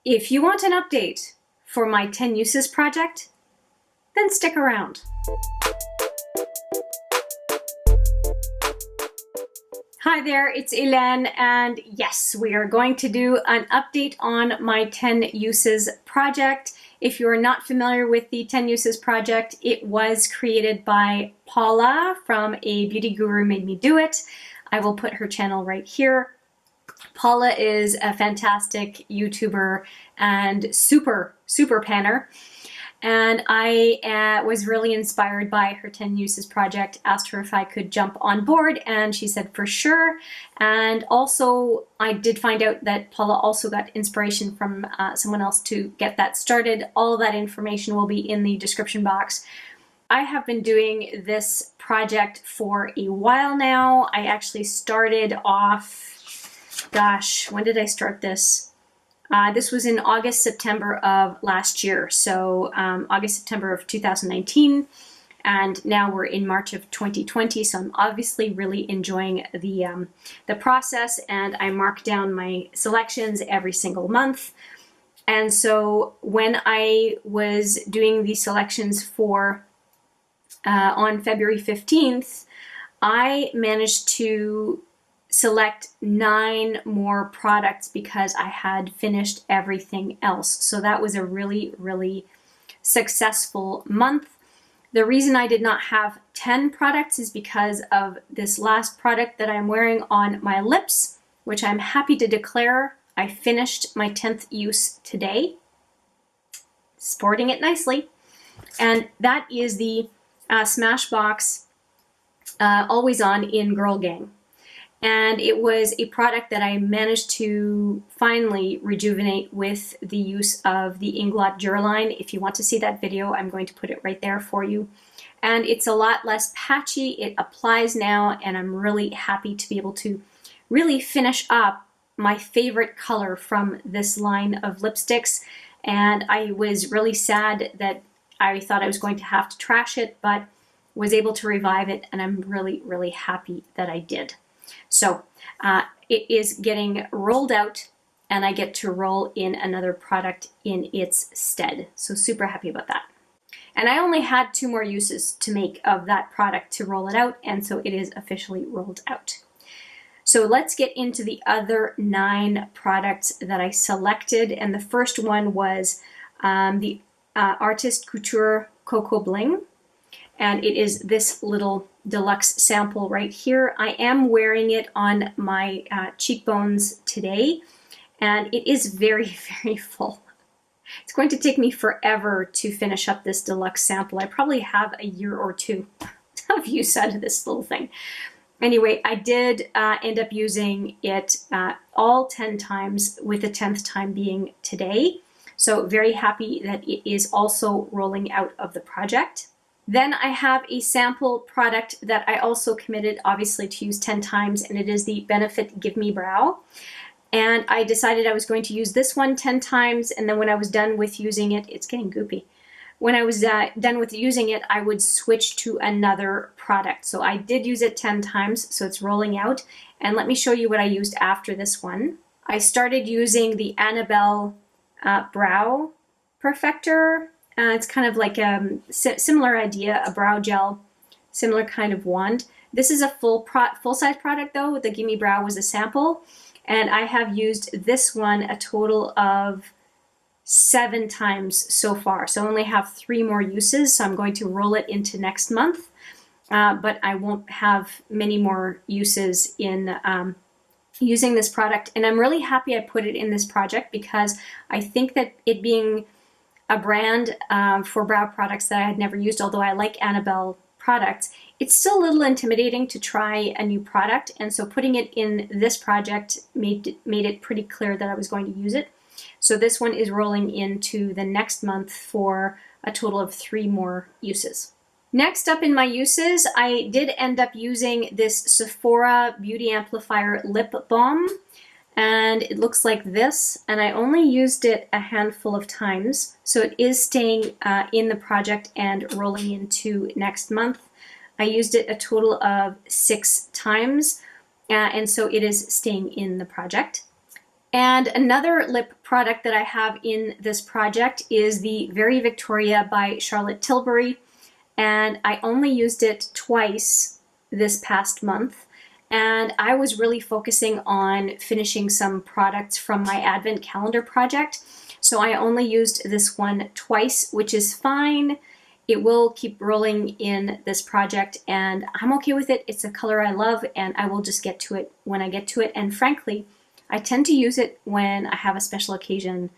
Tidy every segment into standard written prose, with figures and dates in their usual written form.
if you want an update for my 10 uses project, then stick around. Hi there, it's Hélène, and yes, we are going to do an update on my 10 uses project. If you're not familiar with the 10 uses project, it was created by Paula from A Beauty Guru Made Me Do It. I will put her channel right here. Paula is a fantastic YouTuber and super panner. And I was really inspired by her 10 uses project, asked her if I could jump on board, and she said for sure. And also I did find out that Paula also got inspiration from someone else to get that started. All of that information will be in the description box. I have been doing this project for a while now. I actually started off, gosh, when did I start this? This was in August, September of last year. So August, September of 2019. And now we're in March of 2020. So I'm obviously really enjoying the process, and I mark down my selections every single month. And so when I was doing the selections for on February 15th, I managed to select 9 more products because I had finished everything else. So that was a really successful month. The reason I did not have 10 products is because of this last product that I'm wearing on my lips, which I'm happy to declare I finished my 10th use today. Sporting it nicely. And that is the Smashbox Always On in Girl Gang. And it was a product that I managed to finally rejuvenate with the use of the Inglot Duraline. If you want to see that video, I'm going to put it right there for you. And it's a lot less patchy. It applies now, and I'm really happy to be able to really finish up my favorite color from this line of lipsticks. And I was really sad that I thought I was going to have to trash it, but was able to revive it, and I'm really happy that I did. So it is getting rolled out, and I get to roll in another product in its stead. So super happy about that. And I only had 2 more uses to make of that product to roll it out, and so it is officially rolled out. So let's get into the other 9 products that I selected. And the first one was the Artist Couture Coco Bling. And it is this little deluxe sample right here. I am wearing it on my cheekbones today, and it is very full. It's going to take me forever to finish up this deluxe sample. I probably have a year or 2 of use out of this little thing. Anyway, I did end up using it all 10 times, with the 10th time being today. So very happy that it is also rolling out of the project. Then I have a sample product that I also committed, obviously, to use 10 times, and it is the Benefit Give Me Brow. And I decided I was going to use this one 10 times, and then when I was done with using it, it's getting goopy. When I was done with using it, I would switch to another product. So I did use it 10 times, so it's rolling out. And let me show you what I used after this one. I started using the Annabelle Brow Perfector. It's kind of like a similar idea, a brow gel, similar kind of wand. This is a full-size product though. The Gimme Brow was a sample, and I have used this one a total of 7 times so far. So I only have 3 more uses, so I'm going to roll it into next month, but I won't have many more uses in using this product. And I'm really happy I put it in this project, because I think that it being a brand for brow products that I had never used, although I like Annabelle products, it's still a little intimidating to try a new product. And so putting it in this project made it pretty clear that I was going to use it. So this one is rolling into the next month for a total of 3 more uses. Next up in my uses, I did end up using this Sephora Beauty Amplifier Lip Balm. And it looks like this, and I only used it a handful of times, so it is staying in the project and rolling into next month. I used it a total of 6 times, and so it is staying in the project. And another lip product that I have in this project is the Very Victoria by Charlotte Tilbury, and I only used it twice this past month, and I was really focusing on finishing some products from my Advent calendar project, so I only used this one twice, which is fine. It will keep rolling in this project, and I'm okay with it. It's a color I love, and I will just get to it when I get to it, and frankly, I tend to use it when I have a special occasion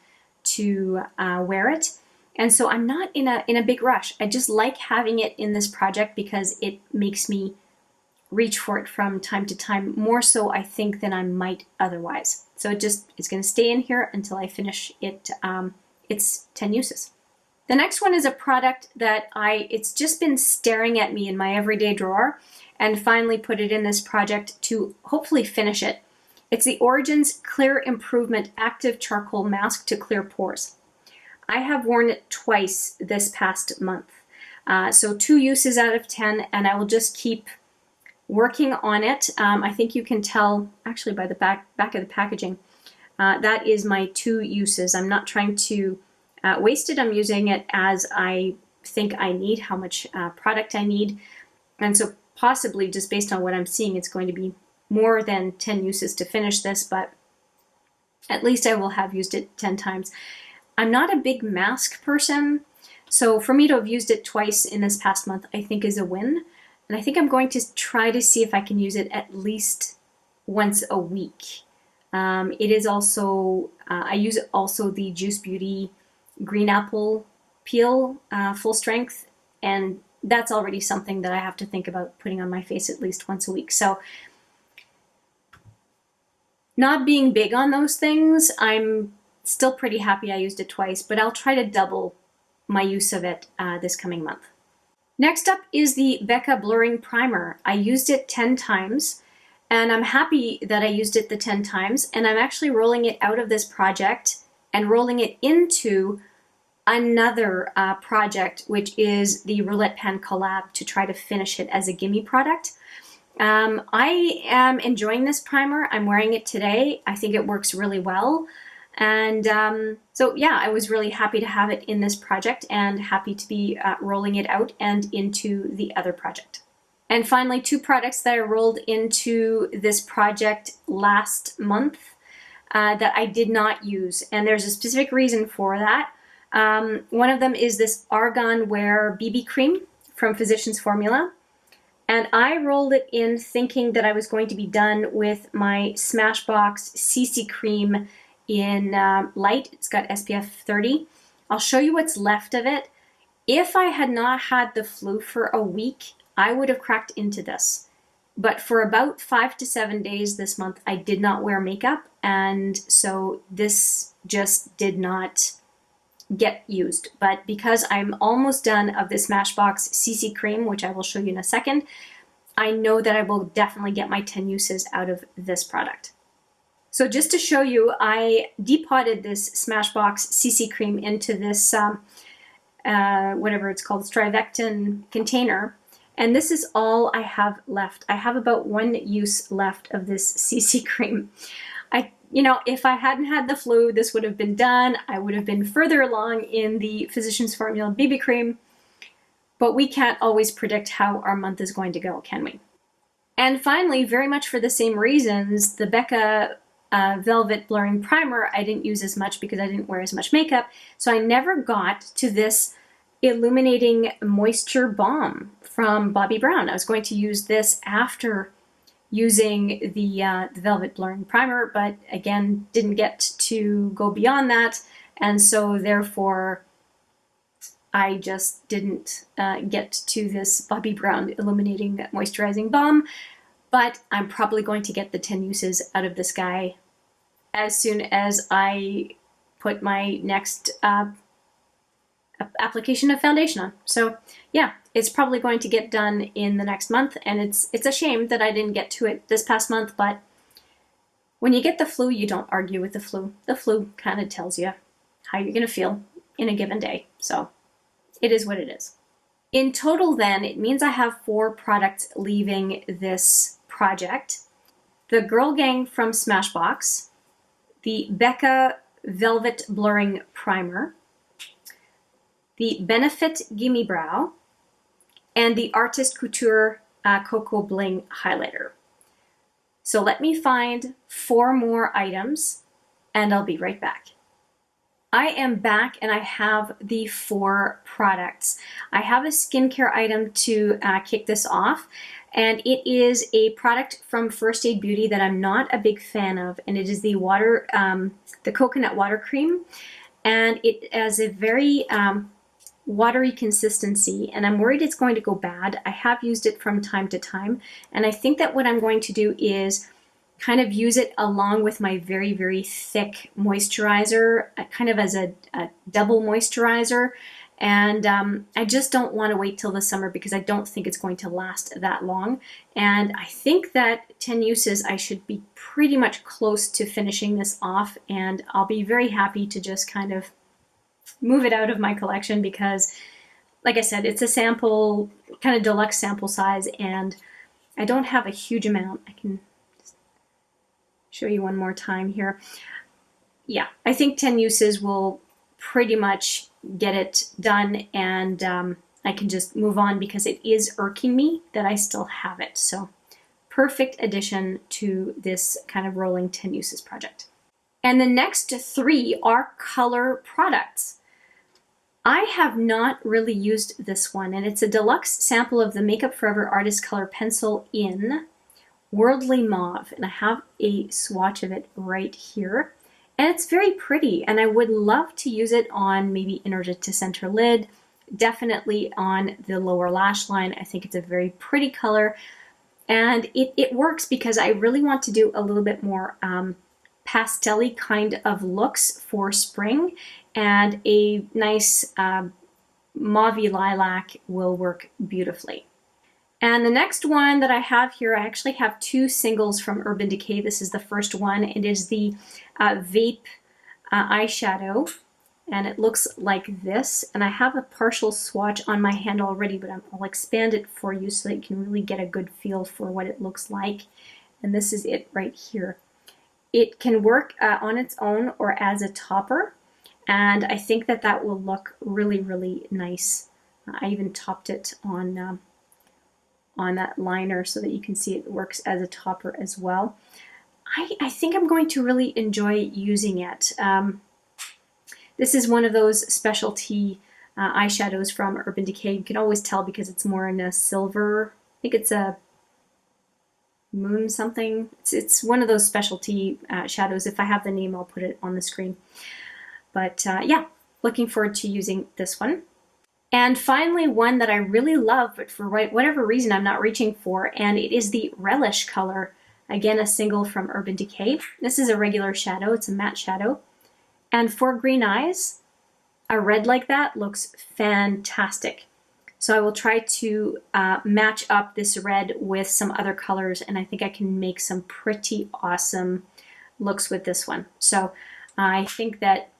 to wear it. And so I'm not in a big rush. I just like having it in this project because it makes me reach for it from time to time, more so I think than I might otherwise. So it's going to stay in here until I finish it. Its 10 uses. The next one is a product that it's just been staring at me in my everyday drawer, and finally put it in this project to hopefully finish it. It's the Origins Clear Improvement Active Charcoal Mask to Clear Pores. I have worn it twice this past month. So 2 uses out of 10, and I will just keep working on it. I think you can tell actually by the back of the packaging. That is my 2 uses. I'm not trying to waste it. I'm using it as I think I need, how much product I need. And so possibly just based on what I'm seeing, it's going to be more than 10 uses to finish this, but at least I will have used it 10 times. I'm not a big mask person, so for me to have used it twice in this past month, I think is a win. And I think I'm going to try to see if I can use it at least once a week. It is also, I use also the Juice Beauty Green Apple Peel full strength, and that's already something that I have to think about putting on my face at least once a week. So not being big on those things, I'm still pretty happy I used it twice, but I'll try to double my use of it this coming month. Next up is the Becca Blurring Primer. I used it 10 times, and I'm happy that I used it the 10 times, and I'm actually rolling it out of this project and rolling it into another project, which is the Roulette Pan Collab, to try to finish it as a gimme product. I am enjoying this primer. I'm wearing it today. I think it works really well. And so yeah, I was really happy to have it in this project and happy to be rolling it out and into the other project. And finally, 2 products that I rolled into this project last month that I did not use. And there's a specific reason for that. One of them is this Argan Wear BB Cream from Physicians Formula. And I rolled it in thinking that I was going to be done with my Smashbox CC Cream in light. It's got SPF 30. I'll show you what's left of it. If I had not had the flu for a week, I would have cracked into this. But for about 5 to 7 days this month, I did not wear makeup, and so this just did not get used. But because I'm almost done of this Smashbox CC Cream, which I will show you in a second, I know that I will definitely get my 10 uses out of this product. So just to show you, I depotted this Smashbox CC Cream into this, whatever it's called, Strivectin container. And this is all I have left. I have about 1 use left of this CC Cream. You know, if I hadn't had the flu, this would have been done. I would have been further along in the Physicians Formula BB Cream. But we can't always predict how our month is going to go, can we? And finally, very much for the same reasons, the Becca Velvet Blurring Primer I didn't use as much because I didn't wear as much makeup. So I never got to this Illuminating Moisture Balm from Bobbi Brown. I was going to use this after using the Velvet Blurring Primer, but again, didn't get to go beyond that. And so therefore, I just didn't get to this Bobbi Brown Illuminating Moisturizing Balm, but I'm probably going to get the 10 uses out of this guy as soon as I put my next application of foundation on. So yeah, it's probably going to get done in the next month, and it's a shame that I didn't get to it this past month, but when you get the flu, you don't argue with the flu. The flu kind of tells you how you're going to feel in a given day. So it is what it is. In total then, it means I have 4 products leaving this project. The Girl Gang from Smashbox, the Becca Velvet Blurring Primer, the Benefit Gimme Brow, and the Artist Couture Cocoa Bling Highlighter. So let me find 4 more items and I'll be right back. I am back and I have the 4 products. I have a skincare item to kick this off, and it is a product from First Aid Beauty that I'm not a big fan of, and it is the coconut water cream, and it has a very watery consistency, and I'm worried it's going to go bad. I have used it from time to time, and I think that what I'm going to do is kind of use it along with my very, very thick moisturizer, kind of as a double moisturizer. And I just don't want to wait till the summer because I don't think it's going to last that long. And I think that 10 uses, I should be pretty much close to finishing this off, and I'll be very happy to just kind of move it out of my collection because, like I said, it's a sample, kind of deluxe sample size, and I don't have a huge amount. I can show you one more time here. Yeah, I think 10 uses will pretty much get it done, and I can just move on because it is irking me that I still have it. So perfect addition to this kind of rolling 10 uses project. And the next 3 are color products. I have not really used this one, and it's a deluxe sample of the Makeup Forever Artist Color Pencil in Worldly Mauve, and I have a swatch of it right here, and it's very pretty, and I would love to use it on maybe inner to center lid, definitely on the lower lash line. I think it's a very pretty color, and it works because I really want to do a little bit more pastel-y kind of looks for spring, and a nice mauve-y lilac will work beautifully. And the next one that I have here, I actually have 2 singles from Urban Decay. This is the first one. It is the Vape eyeshadow, and it looks like this. And I have a partial swatch on my hand already, but I'll expand it for you so that you can really get a good feel for what it looks like. And this is it right here. It can work on its own or as a topper, and I think that that will look really, really nice. I even topped it on that liner so that you can see it works as a topper as well. I think I'm going to really enjoy using it. This is one of those specialty eyeshadows from Urban Decay. You can always tell because it's more in a silver. I think it's a moon something. It's one of those specialty shadows. If I have the name, I'll put it on the screen. But yeah, looking forward to using this one. And finally, one that I really love, but for whatever reason I'm not reaching for, and it is the Relish color. Again, a single from Urban Decay. This is a regular shadow. It's a matte shadow. And for green eyes, a red like that looks fantastic. So I will try to match up this red with some other colors, and I think I can make some pretty awesome looks with this one. So I think that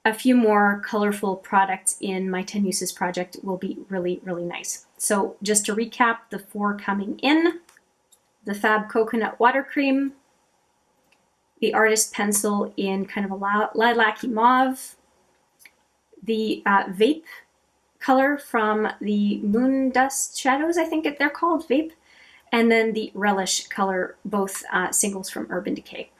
a few more colorful products in my 10 uses project will be really, really nice. So just to recap, the 4 coming in: the Fab Coconut Water Cream, the Artist Pencil in kind of a lilac-y mauve, the Vape color from the Moon Dust Shadows, I think they're called, Vape, and then the Relish color, both singles from Urban Decay.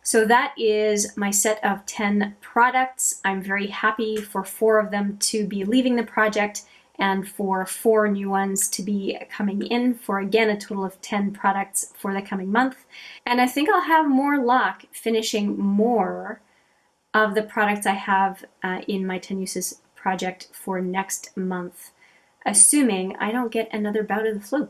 So that is my set of 10 products. I'm very happy for 4 of them to be leaving the project and for 4 new ones to be coming in, for again a total of 10 products for the coming month. And I think I'll have more luck finishing more of the products I have in my 10 uses project for next month, assuming I don't get another bout of the flu.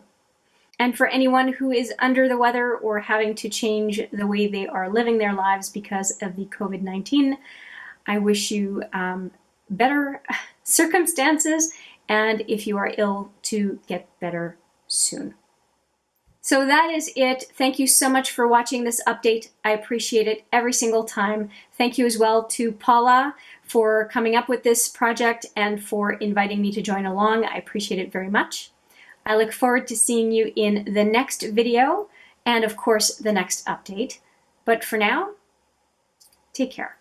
And for anyone who is under the weather or having to change the way they are living their lives because of the COVID-19, I wish you better circumstances, and if you are ill, to get better soon. So that is it. Thank you so much for watching this update. I appreciate it every single time. Thank you as well to Paula for coming up with this project and for inviting me to join along. I appreciate it very much. I look forward to seeing you in the next video and, of course, the next update. But for now, take care.